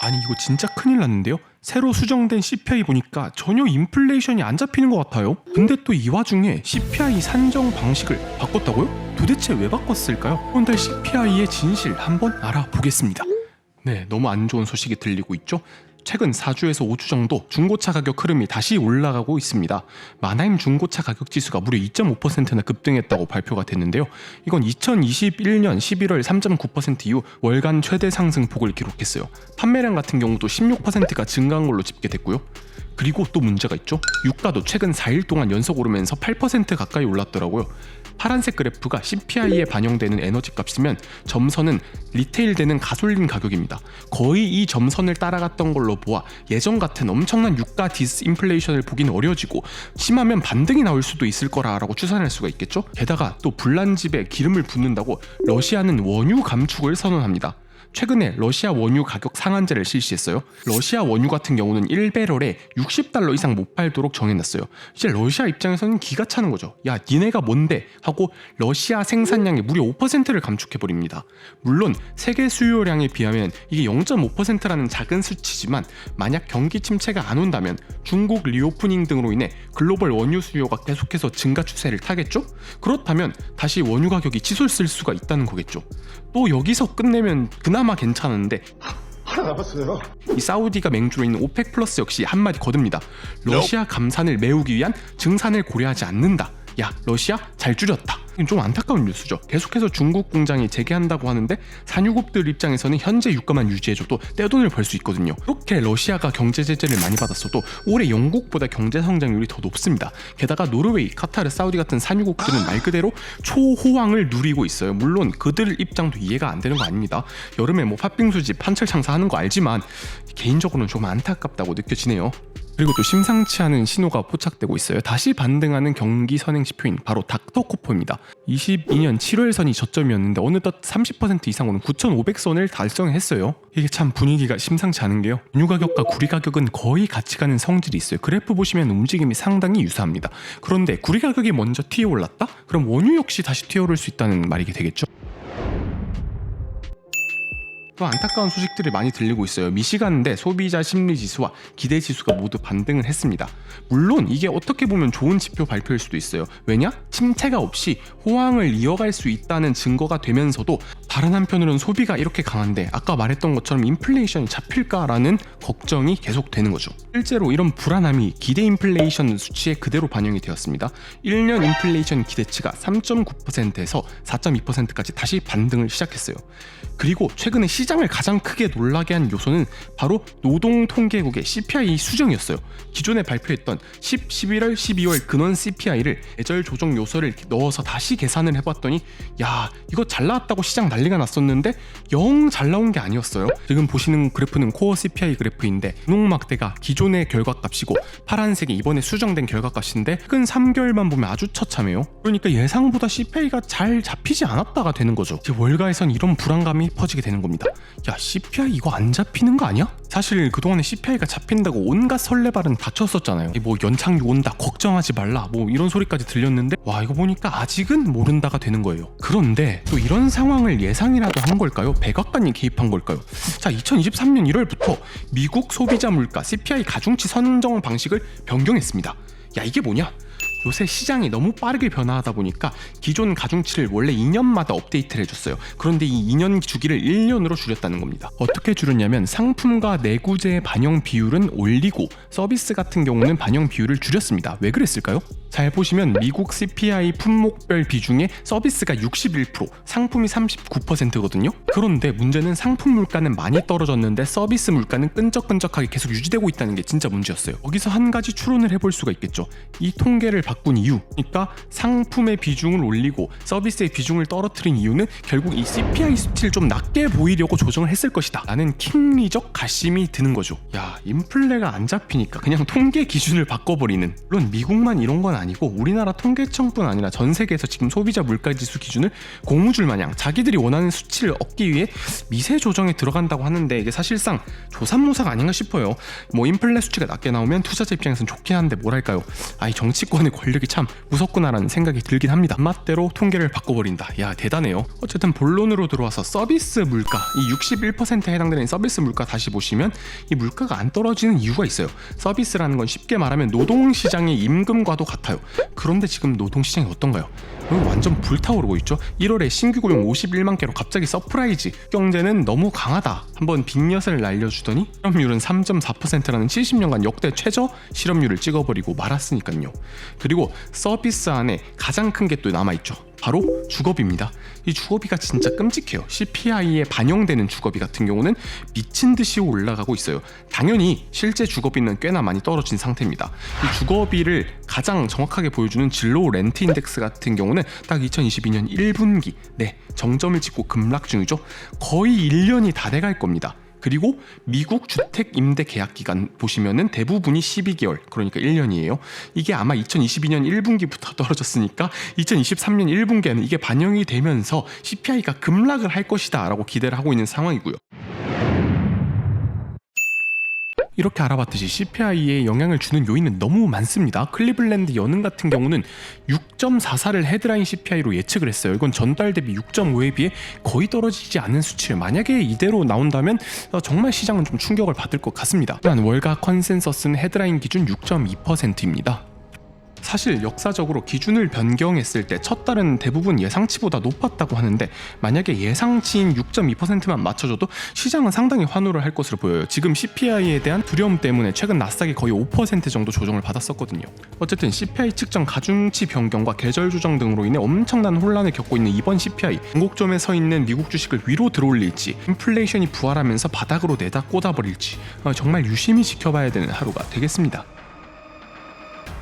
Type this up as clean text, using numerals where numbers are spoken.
아니 이거 진짜 큰일 났는데요? 새로 수정된 CPI 보니까 전혀 인플레이션이 안 잡히는 것 같아요. 근데 또 이 와중에 CPI 산정 방식을 바꿨다고요? 도대체 왜 바꿨을까요? 이번 달 CPI의 진실 한번 알아보겠습니다. 네, 너무 안 좋은 소식이 들리고 있죠? 최근 4주에서 5주 정도 중고차 가격 흐름이 다시 올라가고 있습니다. 만하임 중고차 가격 지수가 무려 2.5%나 급등했다고 발표가 됐는데요. 이건 2021년 11월 3.9% 이후 월간 최대 상승폭을 기록했어요. 판매량 같은 경우도 16%가 증가한 걸로 집계됐고요. 그리고 또 문제가 있죠. 유가도 최근 4일 동안 연속 오르면서 8% 가까이 올랐더라고요. 파란색 그래프가 CPI에 반영되는 에너지 값이면 점선은 리테일되는 가솔린 가격입니다. 거의 이 점선을 따라갔던 걸로 보아 예전 같은 엄청난 유가 디스인플레이션을 보기는 어려지고 심하면 반등이 나올 수도 있을 거라고 추산할 수가 있겠죠. 게다가 또 불난집에 기름을 붓는다고 러시아는 원유 감축을 선언합니다. 최근에 러시아 원유 가격 상한제를 실시했어요. 러시아 원유 같은 경우는 1배럴에 $60 이상 못 팔도록 정해놨어요. 이제 러시아 입장에서는 기가 차는 거죠. 야, 니네가 뭔데? 하고 러시아 생산량의 무려 5%를 감축해버립니다. 물론 세계 수요량에 비하면 이게 0.5%라는 작은 수치지만 만약 경기 침체가 안 온다면 중국 리오프닝 등으로 인해 글로벌 원유 수요가 계속해서 증가 추세를 타겠죠? 그렇다면 다시 원유 가격이 치솟을 수가 있다는 거겠죠. 또 여기서 끝내면 그나마 괜찮은데 하나 남았어요. 이 사우디가 맹주로 있는 오펙 플러스 역시 한마디 거듭니다. 러시아 감산을 메우기 위한 증산을 고려하지 않는다. 야, 러시아 잘 줄였다. 좀 안타까운 뉴스죠. 계속해서 중국 공장이 재개한다고 하는데 산유국들 입장에서는 현재 유가만 유지해줘도 떼돈을 벌 수 있거든요. 그렇게 러시아가 경제 제재를 많이 받았어도 올해 영국보다 경제 성장률이 더 높습니다. 게다가 노르웨이, 카타르, 사우디 같은 산유국들은 말 그대로 초호황을 누리고 있어요. 물론 그들 입장도 이해가 안 되는 거 아닙니다. 여름에 뭐 팥빙수집 한철 장사하는 거 알지만 개인적으로는 좀 안타깝다고 느껴지네요. 그리고 또 심상치 않은 신호가 포착되고 있어요. 다시 반등하는 경기 선행 지표인 바로 닥터코프입니다. 22년 7월선이 저점이었는데 어느덧 30% 이상 오는 9,500선을 달성했어요. 이게 참 분위기가 심상치 않은 게요. 원유 가격과 구리 가격은 거의 같이 가는 성질이 있어요. 그래프 보시면 움직임이 상당히 유사합니다. 그런데 구리 가격이 먼저 튀어 올랐다? 그럼 원유 역시 다시 튀어 오를 수 있다는 말이 되겠죠. 또 안타까운 소식들이 많이 들리고 있어요. 미시간대 소비자 심리 지수와 기대 지수가 모두 반등을 했습니다. 물론 이게 어떻게 보면 좋은 지표 발표일 수도 있어요. 왜냐? 침체가 없이 호황을 이어갈 수 있다는 증거가 되면서도 다른 한편으로는 소비가 이렇게 강한데 아까 말했던 것처럼 인플레이션이 잡힐까라는 걱정이 계속되는 거죠. 실제로 이런 불안함이 기대 인플레이션 수치에 그대로 반영이 되었습니다. 1년 인플레이션 기대치가 3.9%에서 4.2%까지 다시 반등을 시작했어요. 그리고 최근에 시장을 가장 크게 놀라게 한 요소는 바로 노동통계국의 CPI 수정이었어요. 기존에 발표했던 11월, 12월 근원 CPI를 예절 조정 요소를 넣어서 다시 계산을 해봤더니 야, 이거 잘 나왔다고 시장 난리가 났었는데 영 잘 나온 게 아니었어요. 지금 보시는 그래프는 코어 CPI 그래프인데 분홍막대가 기존의 결과값이고 파란색이 이번에 수정된 결과값인데 최근 3개월만 보면 아주 처참해요. 그러니까 예상보다 CPI가 잘 잡히지 않았다가 되는 거죠. 월가에선 이런 불안감이 퍼지게 되는 겁니다. 야, CPI 이거 안 잡히는 거 아니야? 사실 그동안에 CPI가 잡힌다고 온갖 설레발은 다 쳤었잖아요. 뭐 연착륙 온다, 걱정하지 말라, 뭐 이런 소리까지 들렸는데 와, 이거 보니까 아직은 모른다가 되는 거예요. 그런데 또 이런 상황을 예상이라도 한 걸까요? 백악관이 개입한 걸까요? 자, 2023년 1월부터 미국 소비자 물가 CPI 가중치 선정 방식을 변경했습니다. 야, 이게 뭐냐? 요새 시장이 너무 빠르게 변화하다 보니까 기존 가중치를 원래 2년마다 업데이트를 해줬어요. 그런데 이 2년 주기를 1년으로 줄였다는 겁니다. 어떻게 줄였냐면 상품과 내구재 반영 비율은 올리고 서비스 같은 경우는 반영 비율을 줄였습니다. 왜 그랬을까요? 잘 보시면 미국 CPI 품목별 비중에 서비스가 61%, 상품이 39%거든요. 그런데 문제는 상품 물가는 많이 떨어졌는데 서비스 물가는 끈적끈적하게 계속 유지되고 있다는 게 진짜 문제였어요. 여기서 한 가지 추론을 해볼 수가 있겠죠. 이 통계를 바꾼 이유, 그러니까 상품의 비중을 올리고 서비스의 비중을 떨어뜨린 이유는 결국 이 CPI 수치를 좀 낮게 보이려고 조정을 했을 것이다 라는 킹리적 가심이 드는 거죠. 야, 인플레가 안 잡히니까 그냥 통계 기준을 바꿔버리는. 물론 미국만 이런 건 아니고 우리나라 통계청뿐 아니라 전 세계에서 지금 소비자 물가지수 기준을 고무줄 마냥 자기들이 원하는 수치를 얻기 위해 미세 조정에 들어간다고 하는데 이게 사실상 조삼모사가 아닌가 싶어요. 뭐 인플레 수치가 낮게 나오면 투자자 입장에서는 좋긴 한데 뭐랄까요, 이 정치권의 권력이 참 무섭구나라는 생각이 들긴 합니다. 맛대로 통계를 바꿔버린다. 야, 대단해요. 어쨌든 본론으로 들어와서 서비스 물가, 이 61%에 해당되는 서비스 물가 다시 보시면 이 물가가 안 떨어지는 이유가 있어요. 서비스라는 건 쉽게 말하면 노동시장의 임금과도 같아요. 그런데 지금 노동시장이 어떤가요? 완전 불타오르고 있죠. 1월에 신규 고용 51만 개로 갑자기 서프라이즈. 경제는 너무 강하다. 한번 빈엿을 날려주더니 실업률은 3.4%라는 70년간 역대 최저 실업률을 찍어버리고 말았으니까요. 그리고 서비스 안에 가장 큰 게 또 남아있죠. 바로 주거비입니다. 이 주거비가 진짜 끔찍해요. CPI에 반영되는 주거비 같은 경우는 미친 듯이 올라가고 있어요. 당연히 실제 주거비는 꽤나 많이 떨어진 상태입니다. 이 주거비를 가장 정확하게 보여주는 진로우 렌트 인덱스 같은 경우는 딱 2022년 1분기 정점을 찍고 급락 중이죠. 거의 1년이 다 돼갈 겁니다. 그리고 미국 주택 임대 계약 기간 보시면은 대부분이 12개월, 그러니까 1년이에요. 이게 아마 2022년 1분기부터 떨어졌으니까 2023년 1분기에는 이게 반영이 되면서 CPI가 급락을 할 것이다 라고 기대를 하고 있는 상황이고요. 이렇게 알아봤듯이 CPI에 영향을 주는 요인은 너무 많습니다. 클리블랜드 연은 같은 경우는 6.44를 헤드라인 CPI로 예측을 했어요. 이건 전달 대비 6.5에 비해 거의 떨어지지 않은 수치예요. 만약에 이대로 나온다면 정말 시장은 좀 충격을 받을 것 같습니다. 또한 월가 컨센서스는 헤드라인 기준 6.2%입니다. 사실 역사적으로 기준을 변경했을 때 첫 달은 대부분 예상치보다 높았다고 하는데 만약에 예상치인 6.2%만 맞춰줘도 시장은 상당히 환호를 할 것으로 보여요. 지금 CPI에 대한 두려움 때문에 최근 나스닥이 거의 5% 정도 조정을 받았었거든요. 어쨌든 CPI 측정 가중치 변경과 계절 조정 등으로 인해 엄청난 혼란을 겪고 있는 이번 CPI, 변곡점에 서 있는 미국 주식을 위로 들어올릴지 인플레이션이 부활하면서 바닥으로 내다 꽂아버릴지 정말 유심히 지켜봐야 되는 하루가 되겠습니다.